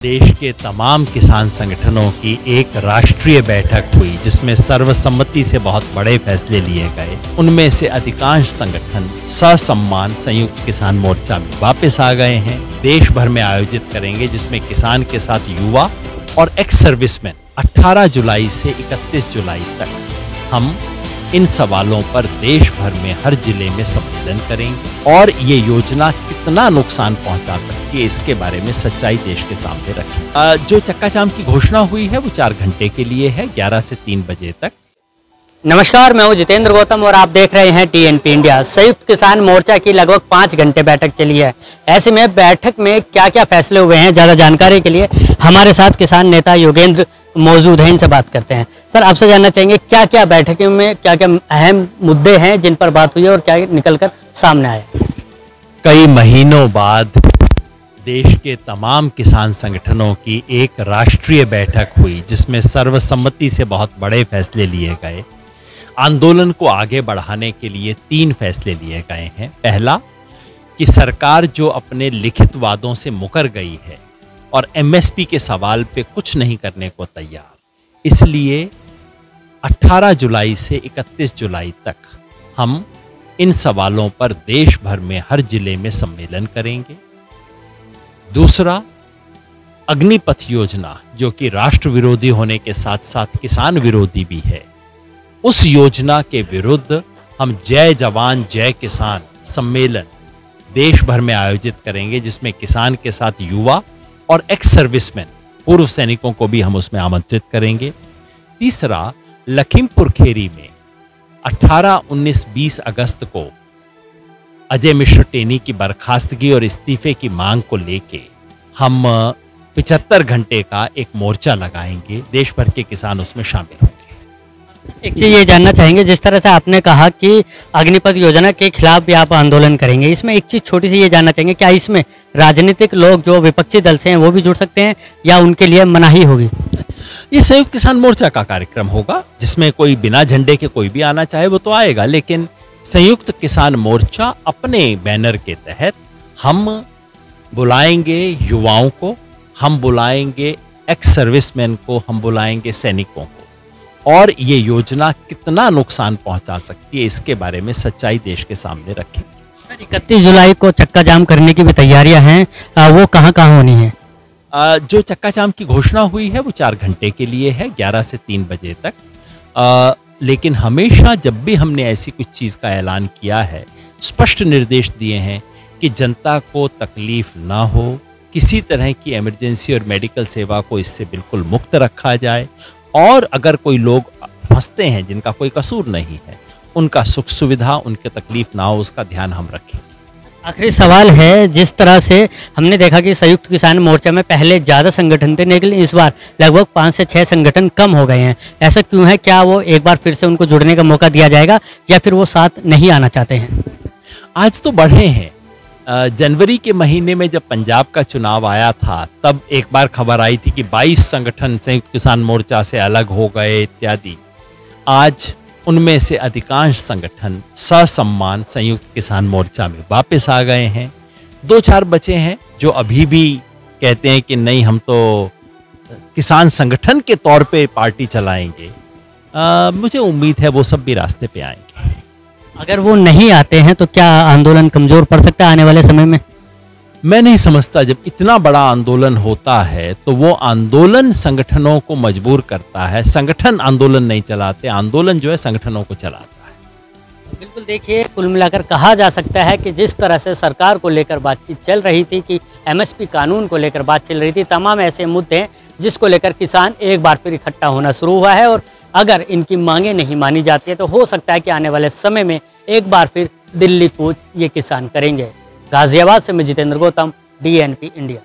देश के तमाम किसान संगठनों की एक राष्ट्रीय बैठक हुई जिसमें सर्वसम्मति से बहुत बड़े फैसले लिए गए। उनमें से अधिकांश संगठन ससम्मान संयुक्त किसान मोर्चा में वापस आ गए हैं। देश भर में आयोजित करेंगे जिसमें किसान के साथ युवा और एक्स सर्विसमैन 18 जुलाई से 31 जुलाई तक हम इन सवालों पर देश भर में हर जिले में सम्मेलन करेंगे और ये योजना कितना नुकसान पहुंचा सकती है इसके बारे में सच्चाई देश के सामने रखें। जो चक्का जाम की घोषणा हुई है वो 4 घंटे के लिए है, 11 से 3 बजे तक। नमस्कार, मैं हूं जितेंद्र गौतम और आप देख रहे हैं टीएनपी इंडिया। संयुक्त किसान मोर्चा की लगभग 5 घंटे बैठक चली है। ऐसे में बैठक में क्या क्या फैसले हुए हैं, ज़्यादा जानकारी के लिए हमारे साथ किसान नेता योगेंद्र मौजूद हैं, इनसे बात करते हैं। सर, आपसे जानना चाहेंगे क्या क्या बैठकों में क्या क्या अहम मुद्दे हैं जिन पर बात हुई है और क्या निकलकर सामने आया? कई महीनों बाद देश के तमाम किसान संगठनों की एक राष्ट्रीय बैठक हुई जिसमें सर्वसम्मति से बहुत बड़े फैसले लिए गए। आंदोलन को आगे बढ़ाने के लिए 3 फैसले लिए गए हैं। पहला कि सरकार जो अपने लिखित वादों से मुकर गई है और एमएसपी के सवाल पे कुछ नहीं करने को तैयार, इसलिए 18 जुलाई से 31 जुलाई तक हम इन सवालों पर देश भर में हर जिले में सम्मेलन करेंगे। दूसरा, अग्निपथ योजना जो कि राष्ट्र विरोधी होने के साथ साथ किसान विरोधी भी है, उस योजना के विरुद्ध हम जय जवान जय किसान सम्मेलन देश भर में आयोजित करेंगे जिसमें किसान के साथ युवा और एक्स सर्विसमैन पूर्व सैनिकों को भी हम उसमें आमंत्रित करेंगे। तीसरा, लखीमपुर खीरी में 18, 19, 20 अगस्त को अजय मिश्र टेनी की बर्खास्तगी और इस्तीफे की मांग को लेके हम 75 घंटे का एक मोर्चा लगाएंगे। देश भर के किसान उसमें शामिल होंगे। एक चीज़ ये जानना चाहेंगे, जिस तरह से आपने कहा कि अग्निपथ योजना के खिलाफ भी आप आंदोलन करेंगे, इसमें एक चीज़ छोटी सी ये जानना चाहेंगे, क्या इसमें राजनीतिक लोग जो विपक्षी दल से हैं वो भी जुड़ सकते हैं या उनके लिए मनाही होगी? ये संयुक्त किसान मोर्चा का कार्यक्रम होगा जिसमें कोई बिना झंडे के कोई भी आना चाहे वो तो आएगा, लेकिन संयुक्त किसान मोर्चा अपने बैनर के तहत हम बुलाएंगे युवाओं को, हम बुलाएंगे एक्स सर्विसमैन को, हम बुलाएंगे सैनिकों को, और ये योजना कितना नुकसान पहुंचा सकती है इसके बारे में सच्चाई देश के सामने रखेंगे। 31 जुलाई को चक्का जाम करने की भी तैयारियां हैं, वो कहां कहां होनी है? जो चक्का जाम की घोषणा हुई है वो 4 घंटे के लिए है, 11 से 3 बजे तक। लेकिन हमेशा जब भी हमने ऐसी कुछ चीज़ का ऐलान किया है, स्पष्ट निर्देश दिए हैं कि जनता को तकलीफ ना हो, किसी तरह की इमरजेंसी और मेडिकल सेवा को इससे बिल्कुल मुक्त रखा जाए, और अगर कोई लोग फंसते हैं जिनका कोई कसूर नहीं है, उनका सुख सुविधा, उनके तकलीफ ना हो, उसका ध्यान हम रखें। आखिरी सवाल है, जिस तरह से हमने देखा कि संयुक्त किसान मोर्चा में पहले ज़्यादा संगठन थे लेकिन इस बार लगभग 5 से 6 संगठन कम हो गए हैं, ऐसा क्यों है? क्या वो एक बार फिर से उनको जुड़ने का मौका दिया जाएगा या फिर वो साथ नहीं आना चाहते हैं? आज तो बढ़े हैं। जनवरी के महीने में जब पंजाब का चुनाव आया था तब एक बार खबर आई थी कि 22 संगठन संयुक्त किसान मोर्चा से अलग हो गए इत्यादि। आज उनमें से अधिकांश संगठन ससम्मान संयुक्त किसान मोर्चा में वापस आ गए हैं। 2-4 बचे हैं जो अभी भी कहते हैं कि नहीं, हम तो किसान संगठन के तौर पे पार्टी चलाएंगे। मुझे उम्मीद है वो सब भी रास्ते पे आएंगे। अगर वो नहीं आते हैं तो क्या आंदोलन कमजोर पड़ सकता है आने वाले समय में? मैं नहीं समझता, जब इतना बड़ा आंदोलन होता है तो वो आंदोलन संगठनों को मजबूर करता है। संगठन आंदोलन नहीं चलाते, आंदोलन जो है संगठनों को चलाता है। बिल्कुल, देखिए, कुल मिलाकर कहा जा सकता है कि जिस तरह से सरकार को लेकर बातचीत चल रही थी, कि एमएसपी कानून को लेकर बात चल रही थी, तमाम ऐसे मुद्दे हैं जिसको लेकर किसान एक बार फिर इकट्ठा होना शुरू हुआ है, और अगर इनकी मांगें नहीं मानी जाती है तो हो सकता है कि आने वाले समय में एक बार फिर दिल्ली कूच ये किसान करेंगे। गाजियाबाद से मैं जितेंद्र गौतम, DNP इंडिया।